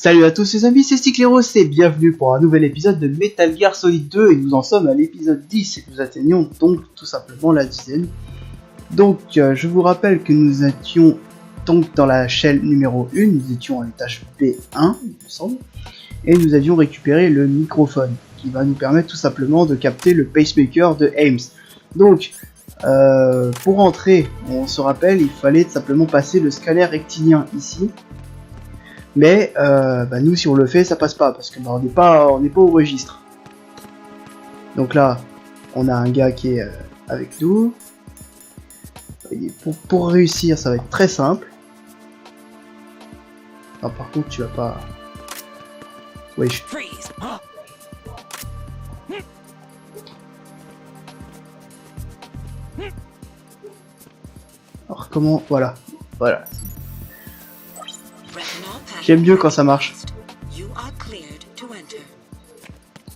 Salut à tous les amis, c'est StickLerros et bienvenue pour un nouvel épisode de Metal Gear Solid 2 et nous en sommes à l'épisode 10 et nous atteignons donc tout simplement la dizaine. Donc je vous rappelle que nous étions donc dans la shell numéro 1, nous étions à l'étage B1 il me semble, et nous avions récupéré le microphone qui va nous permettre tout simplement de capter le pacemaker de Ames. Donc pour entrer, on se rappelle, il fallait tout simplement passer le scanner rectilien ici. Mais nous si on le fait ça passe pas parce que on n'est pas au registre. Donc là on a un gars qui est avec nous. Et pour réussir ça va être très simple. Ah, par contre tu vas pas. Oui. Alors comment voilà. J'aime mieux quand ça marche.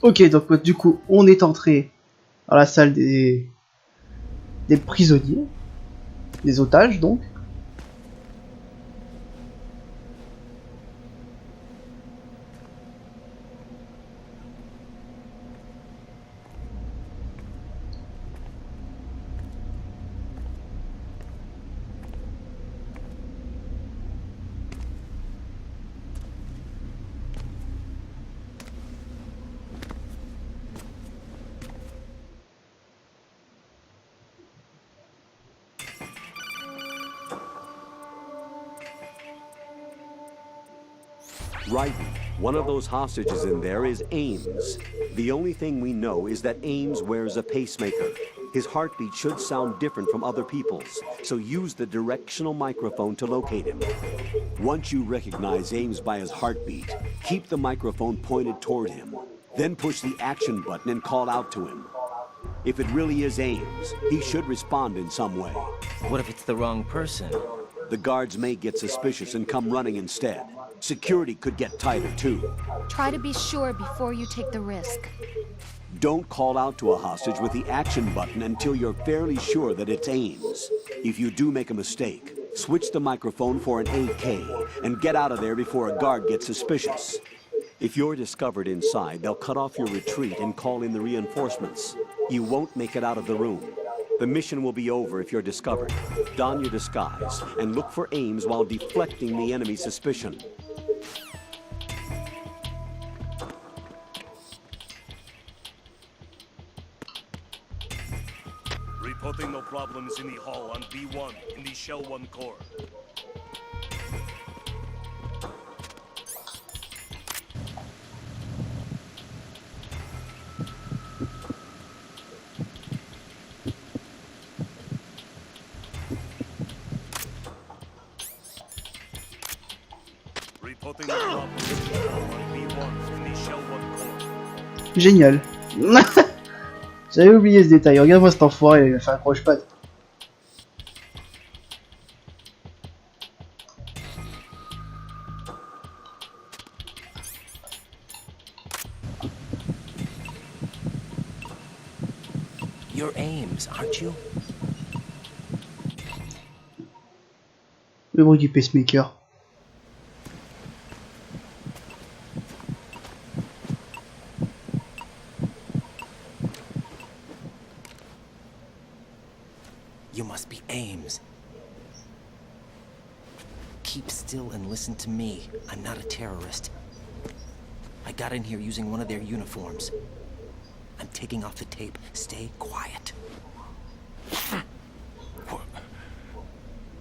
Ok, donc du coup, on est entré dans la salle des prisonniers, des otages donc. Right. One of those hostages in there is Ames. The only thing we know is that Ames wears a pacemaker. His heartbeat should sound different from other people's, so use the directional microphone to locate him. Once you recognize Ames by his heartbeat, keep the microphone pointed toward him. Then push the action button and call out to him. If it really is Ames, he should respond in some way. What if it's the wrong person? The guards may get suspicious and come running instead. Security could get tighter, too. Try to be sure before you take the risk. Don't call out to a hostage with the action button until you're fairly sure that it's Ames. If you do make a mistake, switch the microphone for an AK and get out of there before a guard gets suspicious. If you're discovered inside, they'll cut off your retreat and call in the reinforcements. You won't make it out of the room. The mission will be over if you're discovered. Don your disguise and look for Ames while deflecting the enemy's suspicion. Reporting no problems in the hall on B1 in the Shell 1 core. Reporting no problems in the hall on B1 in the Shell 1 core. Génial. J'avais oublié ce détail. Regarde-moi cet enfoiré, il a fait un croche-patte. You're Ames, aren't you? Le bruit du pacemaker. You must be Ames. Keep still and listen to me. I'm not a terrorist. I got in here using one of their uniforms. I'm taking off the tape. Stay quiet.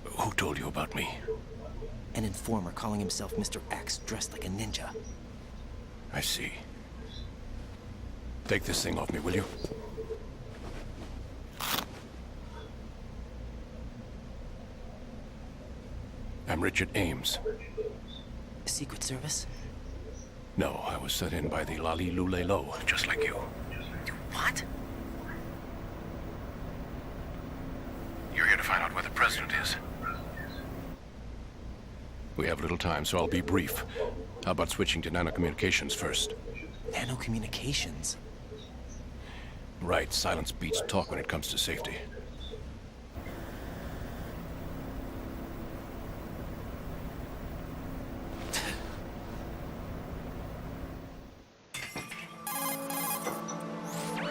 Who told you about me? An informer calling himself Mr. X, dressed like a ninja. I see. Take this thing off me, will you? I'm Richard Ames. Secret Service? No, I was sent in by the Lali Lule Lo, just like you. What? You're here to find out where the president is. We have little time, so I'll be brief. How about switching to nanocommunications first? Nanocommunications? Right, silence beats talk when it comes to safety.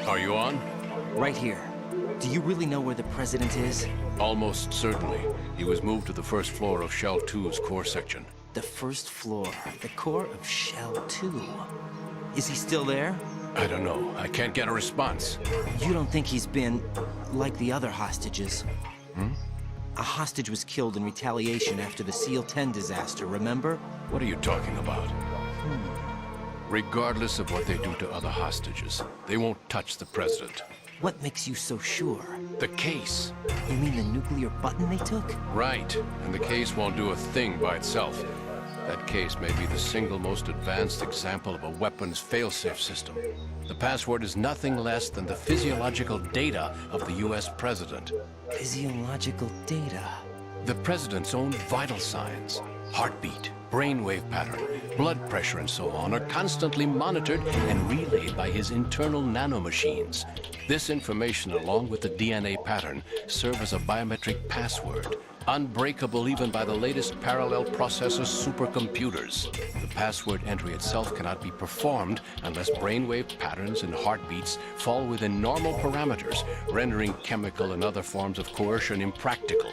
Are you on? Right here. Do you really know where the president is? Almost certainly. He was moved to the first floor of Shell 2's core section. The first floor, the core of Shell 2. Is he still there? I don't know. I can't get a response. You don't think he's been like the other hostages? A hostage was killed in retaliation after the SEAL 10 disaster, remember? What are you talking about? Regardless of what they do to other hostages, they won't touch the president. What makes you so sure? The case. You mean the nuclear button they took? Right. And the case won't do a thing by itself. That case may be the single most advanced example of a weapons failsafe system. The password is nothing less than the physiological data of the US president. Physiological data? The president's own vital signs, heartbeat, brainwave pattern, blood pressure and so on are constantly monitored and relayed by his internal nanomachines. This information, along with the DNA pattern, serve as a biometric password, unbreakable even by the latest parallel processor supercomputers. The password entry itself cannot be performed unless brainwave patterns and heartbeats fall within normal parameters, rendering chemical and other forms of coercion impractical.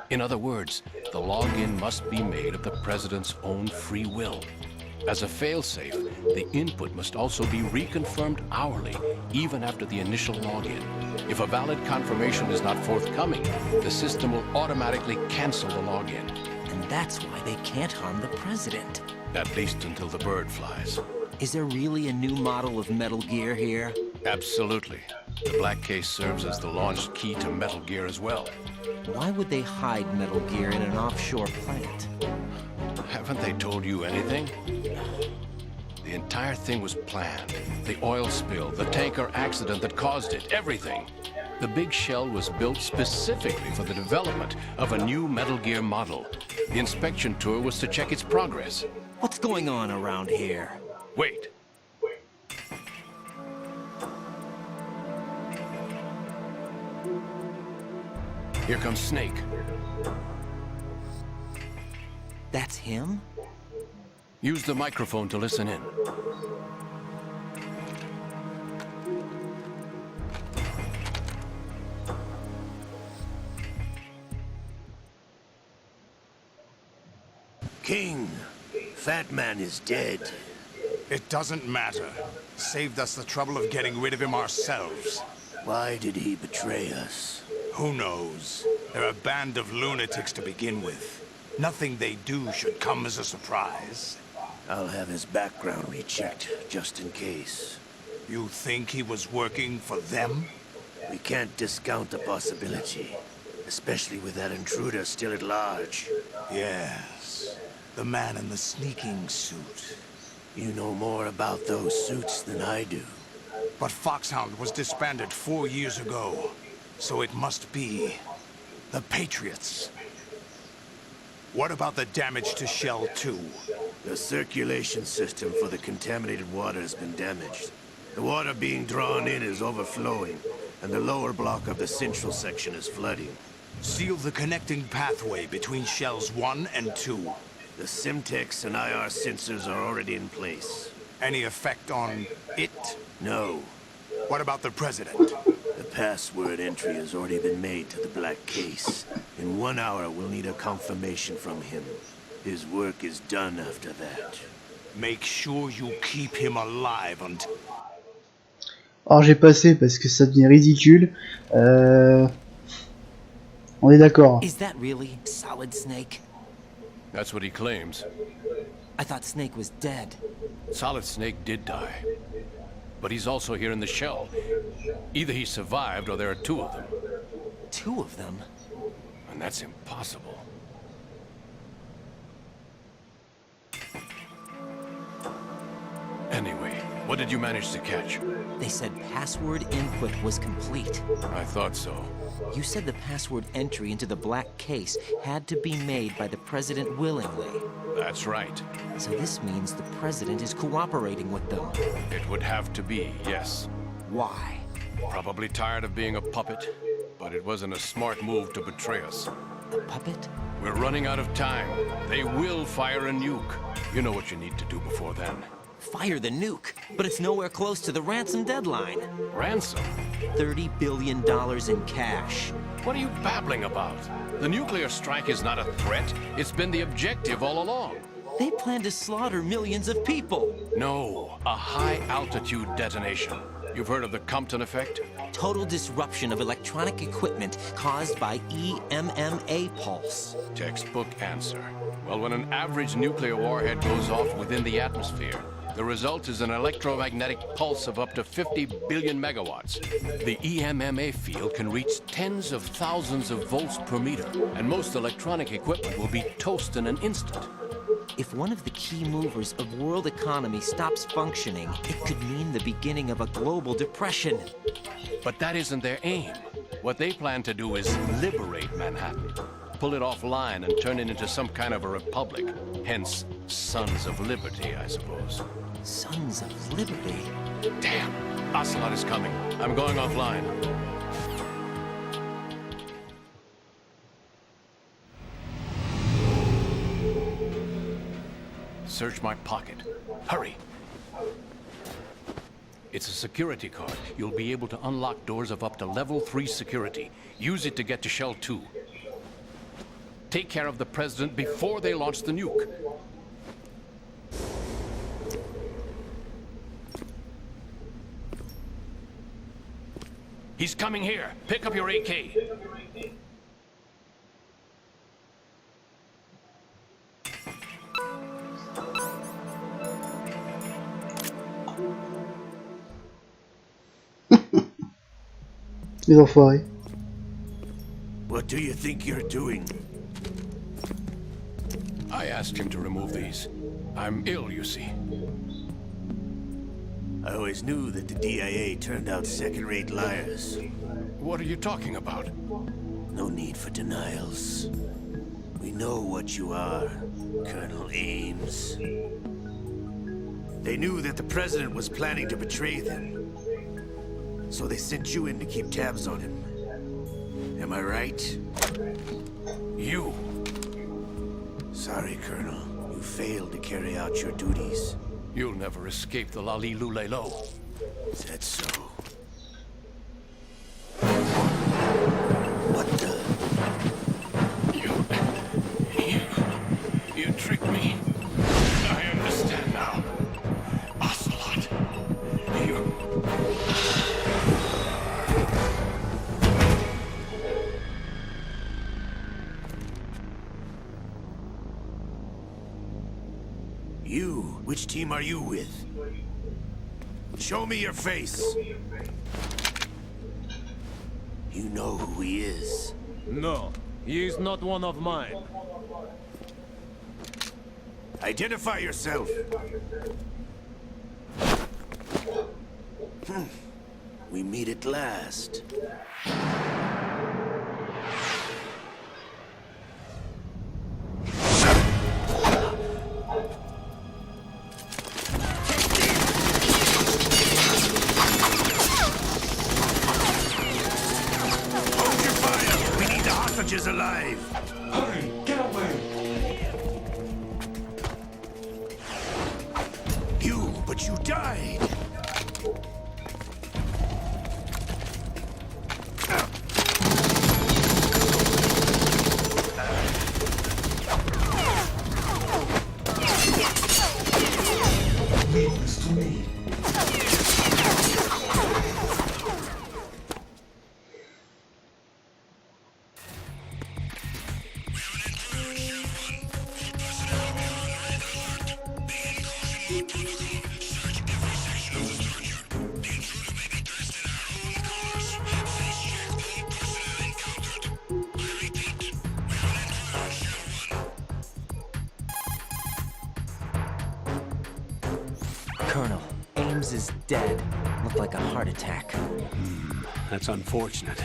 In other words, the login must be made of the president's own free will. As a failsafe, the input must also be reconfirmed hourly, even after the initial login. If a valid confirmation is not forthcoming, the system will automatically cancel the login. And that's why they can't harm the president. At least until the bird flies. Is there really a new model of Metal Gear here? Absolutely. The black case serves as the launch key to Metal Gear as well. Why would they hide Metal Gear in an offshore plant? Haven't they told you anything? The entire thing was planned. The oil spill, the tanker accident that caused it, everything. The big shell was built specifically for the development of a new Metal Gear model. The inspection tour was to check its progress. What's going on around here? Wait. Here comes Snake. That's him? Use the microphone to listen in. King, Fat Man is dead. It doesn't matter. Saved us the trouble of getting rid of him ourselves. Why did he betray us? Who knows? They're a band of lunatics to begin with. Nothing they do should come as a surprise. I'll have his background rechecked, just in case. You think he was working for them? We can't discount the possibility, especially with that intruder still at large. Yes. The man in the sneaking suit. You know more about those suits than I do. But Foxhound was disbanded 4 years ago. So it must be the Patriots. What about the damage to Shell 2? The circulation system for the contaminated water has been damaged. The water being drawn in is overflowing, and the lower block of the central section is flooding. Seal the connecting pathway between Shells 1 and 2. The Simtex and IR sensors are already in place. Any effect on it? No. What about the President? The password entry has already been made to the black case. In 1 hour, we'll need a confirmation from him. His work is done after that. Make sure you keep him alive until... Alors j'ai passé parce que ça devient ridicule. On est d'accord. Is that really Solid Snake? That's what he claims. I thought Snake was dead. Solid Snake did die. But he's also here in the shell. Either he survived or there are two of them. Two of them? And that's impossible. Anyway, what did you manage to catch? They said password input was complete. I thought so. You said the password entry into the black case had to be made by the president willingly. That's right. So this means the president is cooperating with them. It would have to be, yes. Why? Probably tired of being a puppet, but it wasn't a smart move to betray us. A puppet? We're running out of time. They will fire a nuke. You know what you need to do before then. fire the nuke, but it's nowhere close to the ransom deadline. Ransom? $30 billion in cash. What are you babbling about? The nuclear strike is not a threat. It's been the objective all along. They plan to slaughter millions of people. No, a high-altitude detonation. You've heard of the Compton effect? Total disruption of electronic equipment caused by EMMA pulse. Textbook answer. Well, when an average nuclear warhead goes off within the atmosphere, the result is an electromagnetic pulse of up to 50 billion megawatts. The EMMA field can reach tens of thousands of volts per meter, and most electronic equipment will be toast in an instant. If one of the key movers of world economy stops functioning, it could mean the beginning of a global depression. But that isn't their aim. What they plan to do is liberate Manhattan. Pull it offline and turn it into some kind of a republic. Hence, Sons of Liberty, I suppose. Sons of Liberty? Damn! Ocelot is coming. I'm going offline. Search my pocket. Hurry! It's a security card. You'll be able to unlock doors of up to level 3 security. Use it to get to Shell 2. Take care of the president before they launch the nuke. He's coming here. Pick up your AK. Les enfoirés. What do you think you're doing? I asked him to remove these. I'm ill, you see. I always knew that the DIA turned out second-rate liars. What are you talking about? No need for denials. We know what you are, Colonel Ames. They knew that the president was planning to betray them. So they sent you in to keep tabs on him. Am I right? You! Sorry, Colonel. You failed to carry out your duties. You'll never escape the Lali-Lulelo. Is that so? What the? You tricked me. I understand now. Ocelot. You? Which team are you with? Show me your face. You know who he is. No, he is not one of mine. Identify yourself. We meet at last. Hold your fire! We need the hostages alive! Hurry, get away! But you died! Leave this to me. Colonel, Ames is dead. Looked like a heart attack. That's unfortunate.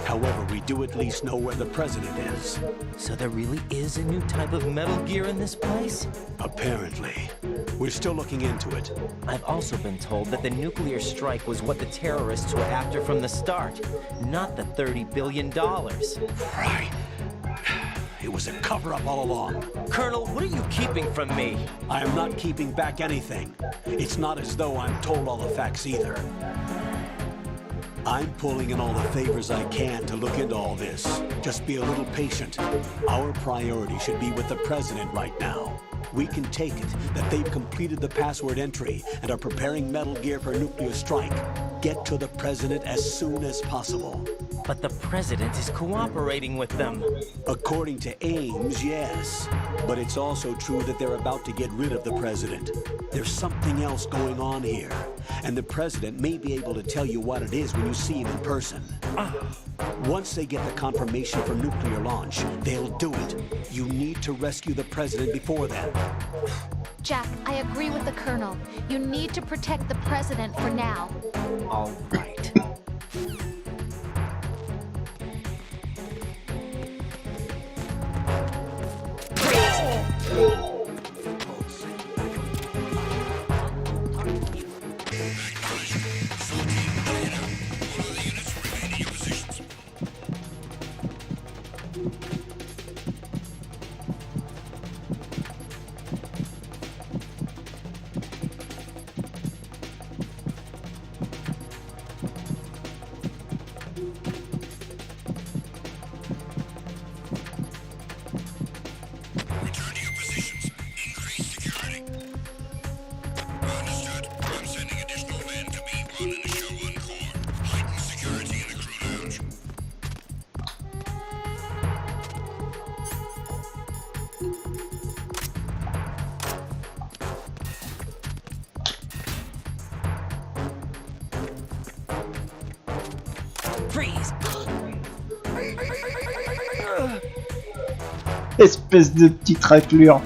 However, we do at least know where the president is. So there really is a new type of Metal Gear in this place? Apparently. We're still looking into it. I've also been told that the nuclear strike was what the terrorists were after from the start, not the $30 billion. Right. It It was a cover-up all along. Colonel, what are you keeping from me? I am not keeping back anything. It's not as though I'm told all the facts either. I'm pulling in all the favors I can to look into all this. Just be a little patient. Our priority should be with the president right now. We can take it that they've completed the password entry and are preparing Metal Gear for nuclear strike. Get to the president as soon as possible. But the president is cooperating with them. According to Ames, yes. But it's also true that they're about to get rid of the president. There's something else going on here. And the president may be able to tell you what it is when you see him in person. Once they get the confirmation for nuclear launch, they'll do it. You need to rescue the president before then. Jack, I agree with the Colonel. You need to protect the President for now. All right. Freeze! Espèce de petite raclure.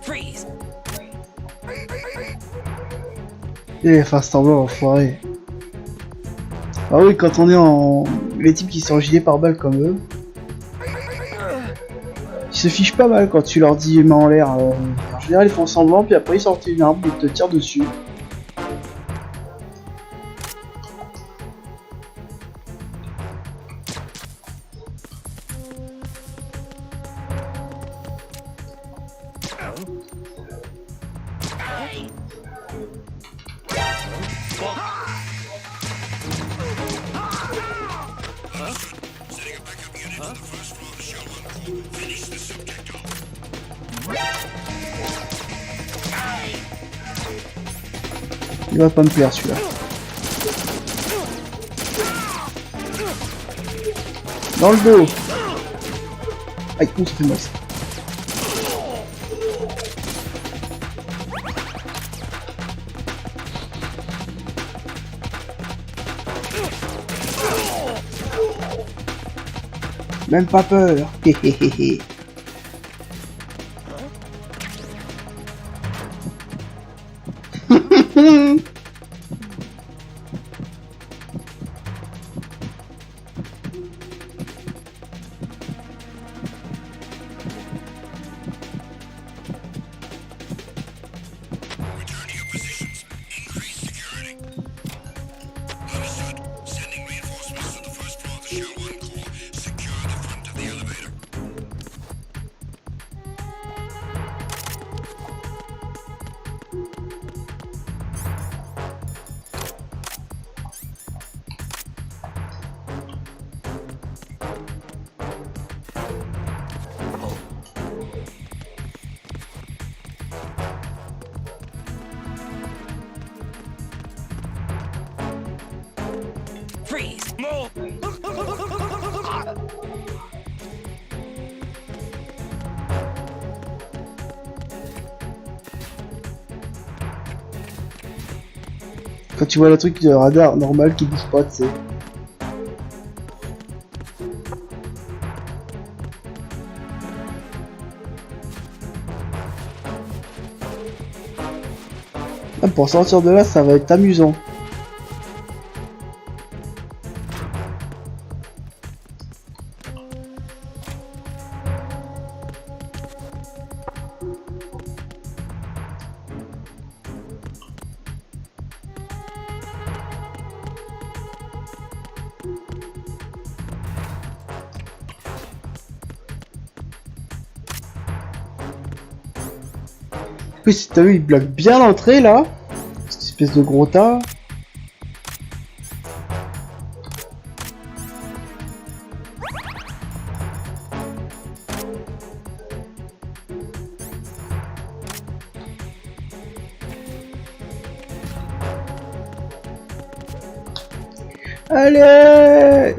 Freeze! Et enfin, semblant enfoiré. Ah oui, quand on est en... Les types qui sont gilets par balles comme eux, ils se fichent pas mal quand tu leur dis main en l'air. En général, ils font semblant, puis après ils sortent une arme et ils te tirent dessus. Il va pas me plaire celui-là. Dans le dos. Aïe, on se fait mal ça. Même pas peur. Héhéhéhé. Sending reinforcements to the first floor of the Shell 1 core. Secure the front Freeze! Quand tu vois le truc de radar normal qui bouge pas, tu sais. Ah, pour sortir de là, ça va être amusant. En plus, si t'as vu, il bloque bien l'entrée là. Cette espèce de gros tas. Allez!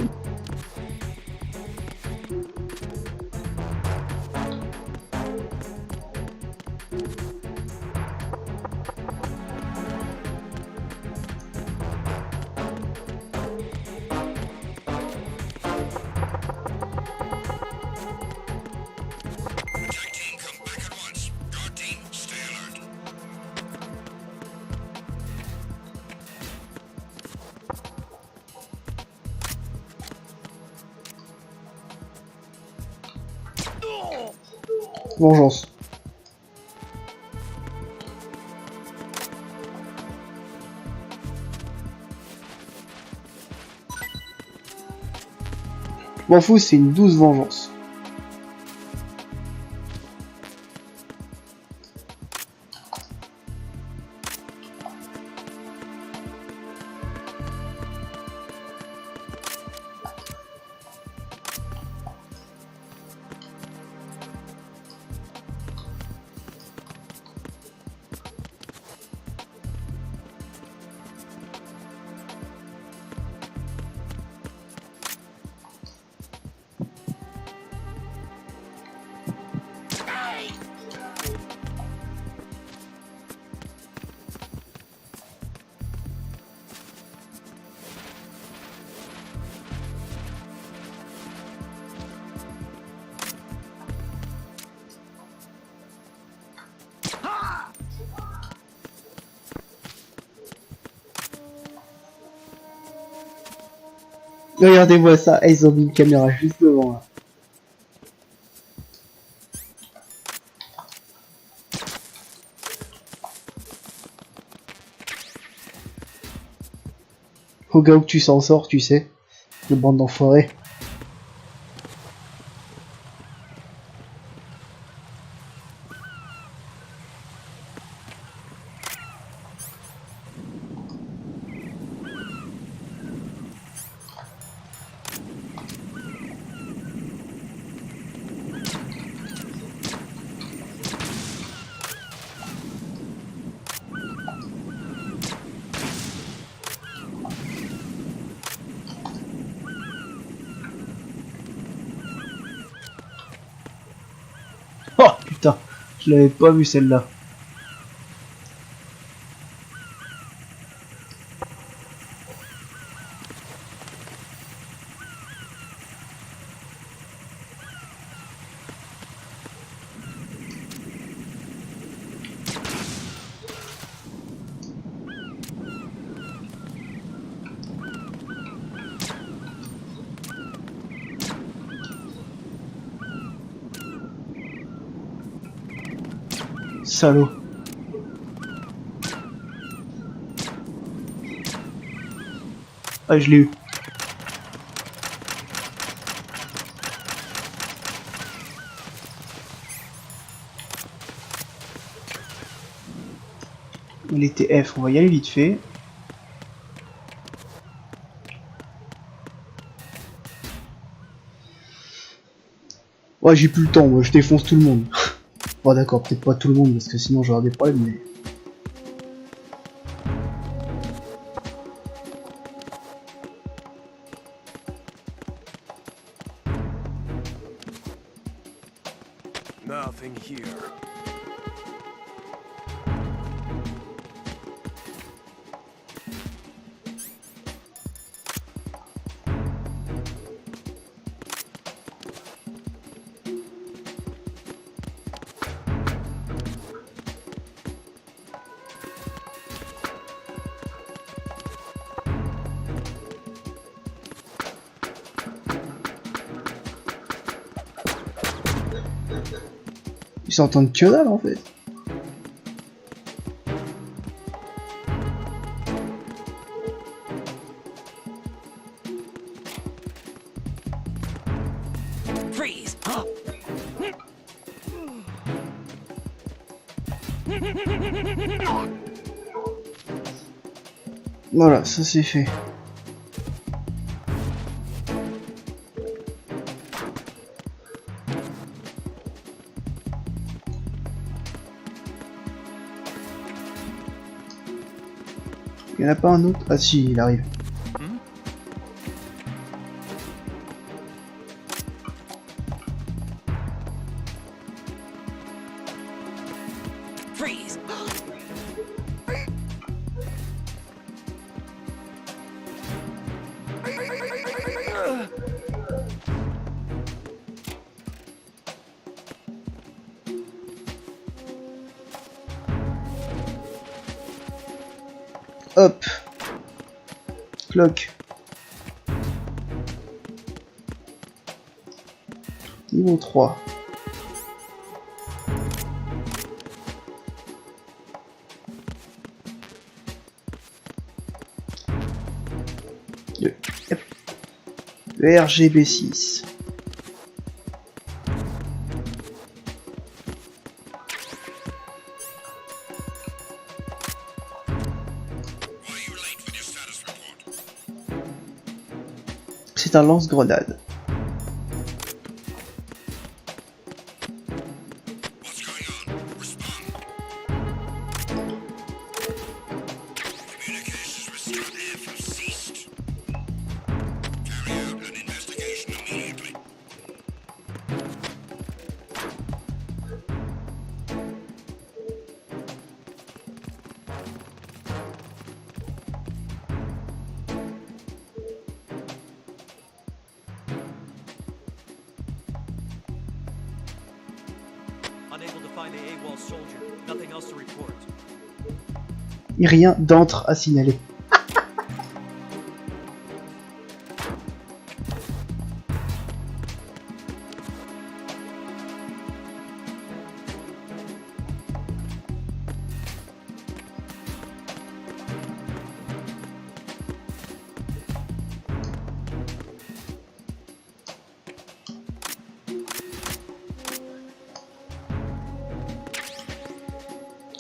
Vengeance. Je m'en fous, c'est une douce vengeance. Regardez-moi ça, ils ont mis une caméra juste devant là. Au cas où tu s'en sors, tu sais. Le bande d'enfoirés. Oh putain, je l'avais pas vu celle-là. Salaud. Ah, je l'ai eu. Il était F, on va y aller vite fait. Ouais, j'ai plus le temps, moi je défonce tout le monde. Bon d'accord, peut-être pas tout le monde parce que sinon j'aurai des problèmes, mais... Nothing here. Ils s'entendent que dalle en fait. Freeze! Voilà, ça c'est fait. Il n'y en a pas un autre? Ah si, il arrive. Freeze! Hop. Clock. Niveau 3. Le RGB6. C'est un lance-grenade. Et rien d'entre à signaler.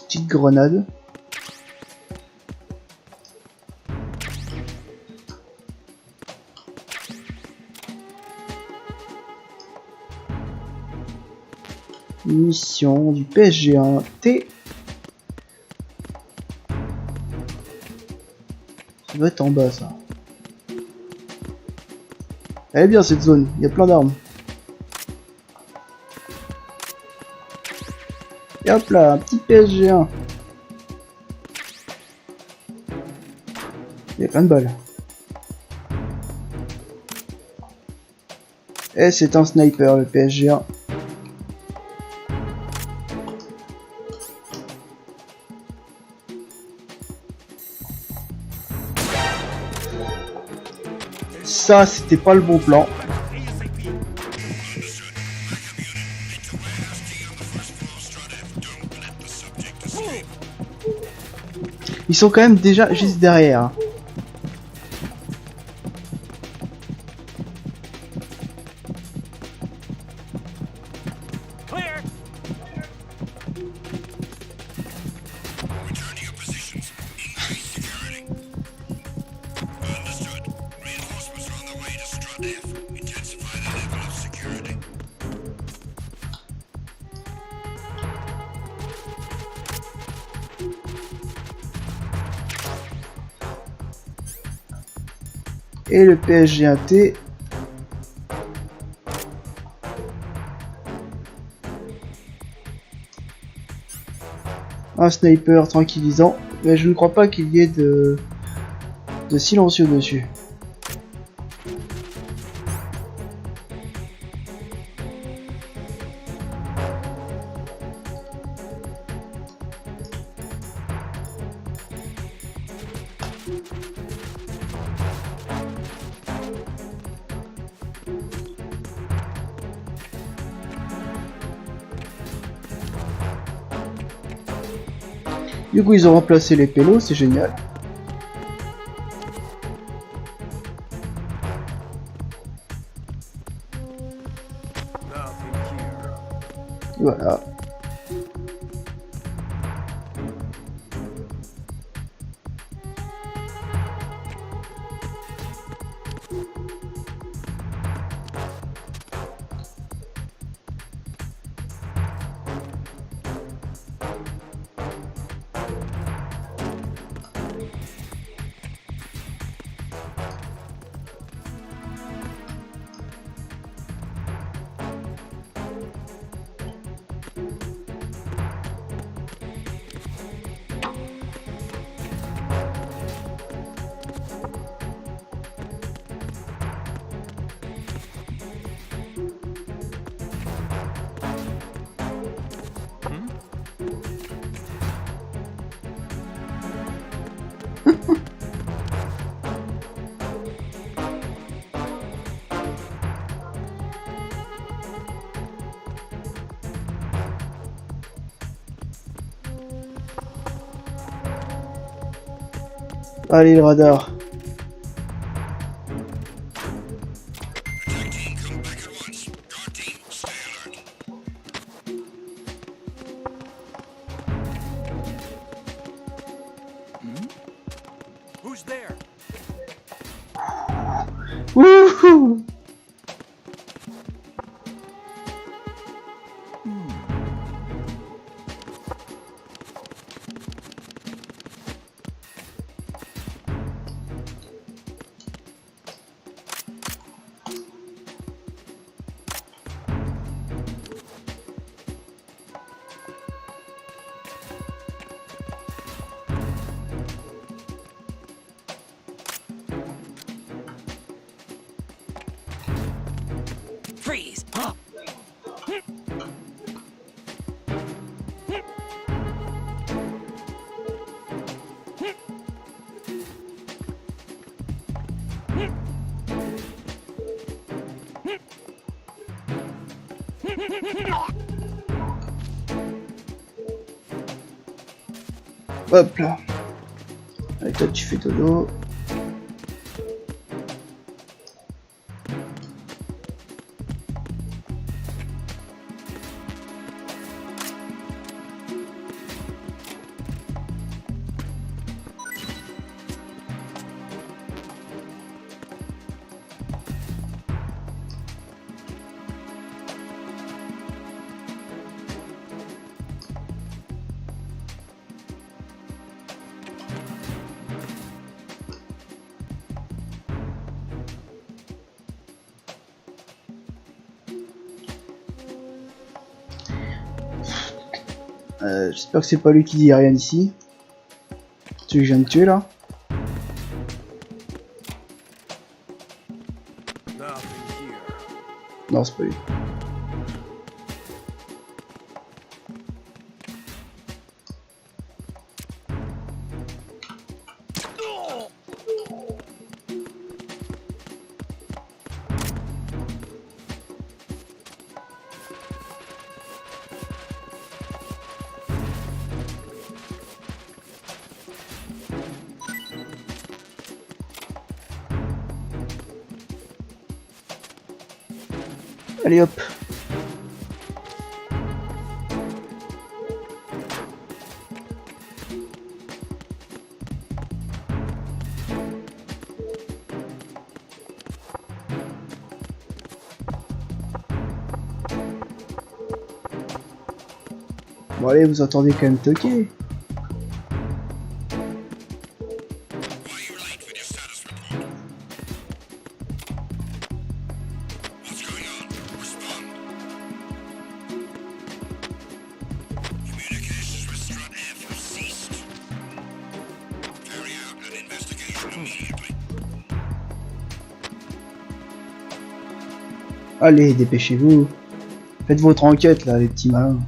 Petite grenade. Mission du PSG1 T. Ça doit être en bas ça. Elle est bien cette zone, il y a plein d'armes. Et hop là, un petit PSG1. Il y a plein de balles. Et c'est un sniper le PSG1. Ça, c'était pas le bon plan. Ils sont quand même déjà juste derrière. Et le PSG1T. un sniper tranquillisant, mais je ne crois pas qu'il y ait de silencieux dessus. Du coup, ils ont remplacé les pélos, c'est génial. Voilà. Allez, le radar. Wouhou! Freeze! Hop là. Allez, toi tu fais dodo. J'espère que c'est pas lui qui dit rien ici. Celui que je viens de tuer là. Non, c'est pas lui. Allez hop. Bon allez, vous entendez quand même toquer. Allez, dépêchez-vous. Faites votre enquête là, les petits malins.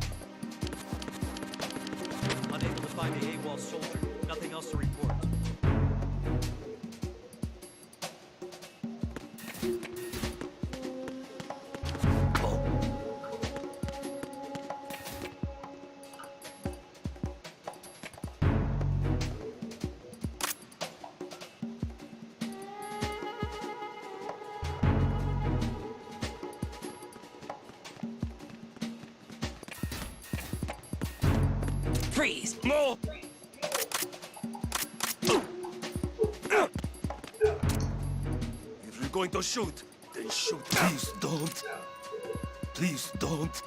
Freeze! No! If you're going to shoot, then shoot. Please don't. Please don't.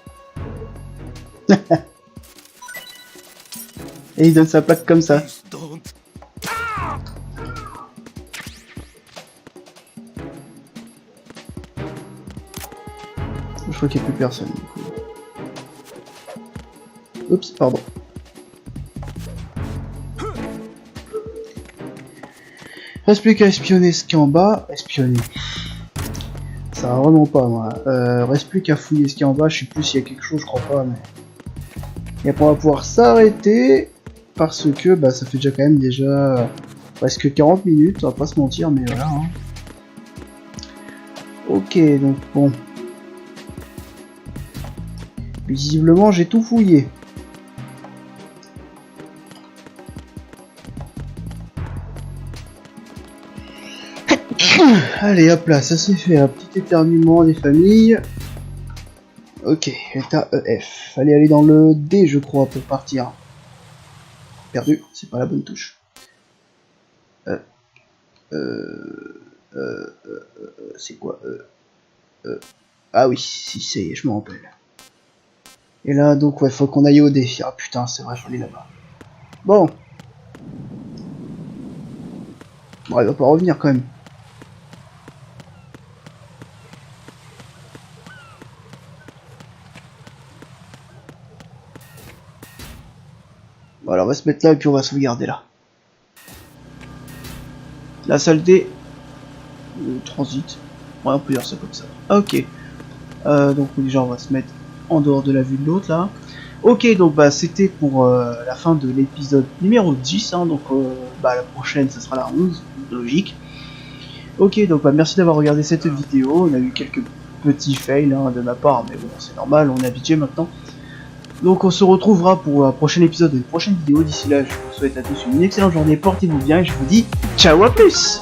Et il donne sa plaque comme ça. Please don't. Je crois qu'il n'y a plus personne du coup. Oups, pardon. Reste plus qu'à espionner ce qu'il y a en bas. Espionner. Ça va vraiment pas moi. Reste plus qu'à fouiller ce qu'il y a en bas. Je sais plus s'il y a quelque chose, je crois pas. Mais... Et après on va pouvoir s'arrêter. Parce que bah, ça fait déjà quand même presque 40 minutes. On va pas se mentir, mais voilà. Hein. Ok, donc bon. Visiblement j'ai tout fouillé. Allez hop là, ça c'est fait, un petit éternuement des familles. Ok, état EF. Fallait aller dans le D je crois pour partir. Perdu, c'est pas la bonne touche. C'est quoi Ah oui, si c'est, je me rappelle. Et là donc ouais, faut qu'on aille au D. Ah putain, c'est vrai, je vais aller là-bas. Bon. Bon, il va pas revenir quand même. Voilà, on va se mettre là et puis on va sauvegarder là. La salle D. Transit. Ouais, on peut dire ça comme ça. Ok. Donc déjà on va se mettre en dehors de la vue de l'autre là. Ok, donc bah c'était pour la fin de l'épisode numéro 10. Hein, donc bah la prochaine ça sera la 11. Logique. Ok, donc bah merci d'avoir regardé cette vidéo. On a eu quelques petits fails hein, de ma part. Mais bon, c'est normal, on est habitué maintenant. Donc on se retrouvera pour un prochain épisode, une prochaine vidéo. D'ici là, je vous souhaite à tous une excellente journée, portez-vous bien et je vous dis ciao, à plus.